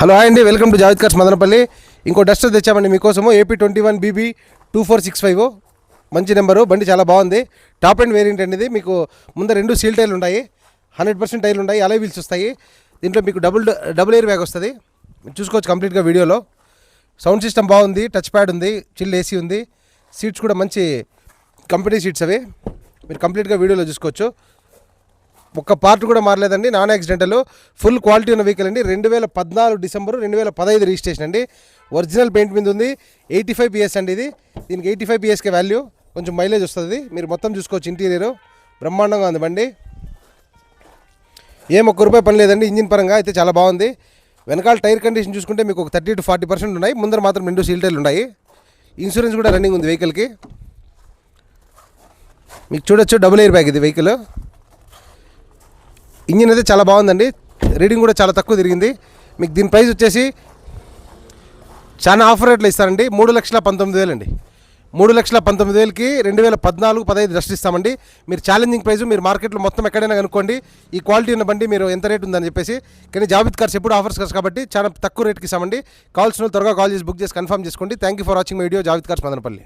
Hello hi అండి, welcome to Javed cars Madanapalle. ఇంకో Duster తెచ్చామండి మీకోసము. AP21BB 2465 మంచి నెంబరు. బండి చాలా బాగుంది. టాప్ అండ్ వేరియంట్ అండి ఇది. మీకు ముందర 2 సీల్ టైర్లు ఉంటాయి, 100% టైర్లు ఉంటాయి, అలై వీల్స్ వస్తాయి. దీంట్లో మీకు డబుల్ ఎయిర్ బ్యాగ్ వస్తుంది. మీరు చూసుకోవచ్చు కంప్లీట్గా వీడియోలో. సౌండ్ సిస్టమ్ బాగుంది, టచ్ ప్యాడ్ ఉంది, చిల్ ఏసీ ఉంది. సీట్స్ కూడా మంచి కంపెనీ సీట్స్ అవి. మీరు కంప్లీట్గా వీడియోలో చూసుకోవచ్చు. ఒక్క పార్ట్ కూడా మారలేదండి, నాన్ యాక్సిడెంటల్, ఫుల్ క్వాలిటీ ఉన్న వెహికల్ అండి. 2014 డిసెంబర్ 2015 రిజిస్ట్రేషన్ అండి. ఒరిజినల్ పెయింట్ మీద ఉంది. 85 PS అండి ఇది. దీనికి 85 PSకే వాల్యూ. కొంచెం మైలేజ్ వస్తుంది. మీరు మొత్తం చూసుకోవచ్చు. ఇంటీరియర్ బ్రహ్మాండంగా ఉంది బండి. ఏం ₹1 పని లేదండి. ఇంజిన్ పరంగా అయితే చాలా బాగుంది. వెనకాల టైర్ కండిషన్ చూసుకుంటే మీకు ఒక 30 to 40% ఉన్నాయి. ముందర మాత్రం 2 సీల్ టైర్లు ఉన్నాయి. ఇన్సూరెన్స్ కూడా రన్నింగ్ ఉంది వెహికల్కి. మీకు చూడొచ్చు, డబుల్ ఎయిర్ బ్యాగ్ ఇది వెహికల్. ఇంజిన్ అయితే చాలా బాగుందండి. రీడింగ్ కూడా చాలా తక్కువ తిరిగింది. మీకు దీని ప్రైస్ వచ్చేసి చాలా ఆఫర్ రేట్లో ఇస్తారండి. 3,19,000 అండి. 3,19,000కి 2014-15 డస్ట్ ఇస్తామండి. మీరు ఛాలెంజింగ్ ప్రైస్. మీరు మార్కెట్లో మొత్తం ఎక్కడైనా కనుక్కోండి, ఈ క్వాలిటీ ఉన్న బండి మీరు ఎంత రేట్ ఉందని చెప్పేసి. కానీ జావేద్ కార్స్ ఎప్పుడు ఆఫర్స్ కార్స్ కాబట్టి చాలా తక్కువ రేట్కి ఇస్తామండి. కావాల్సిన త్వరగా కాల్ చేసి బుక్ చేసి కన్ఫర్మ్ చేసుకోండి. Thank you for watching my video. Javed cars Madanapalle.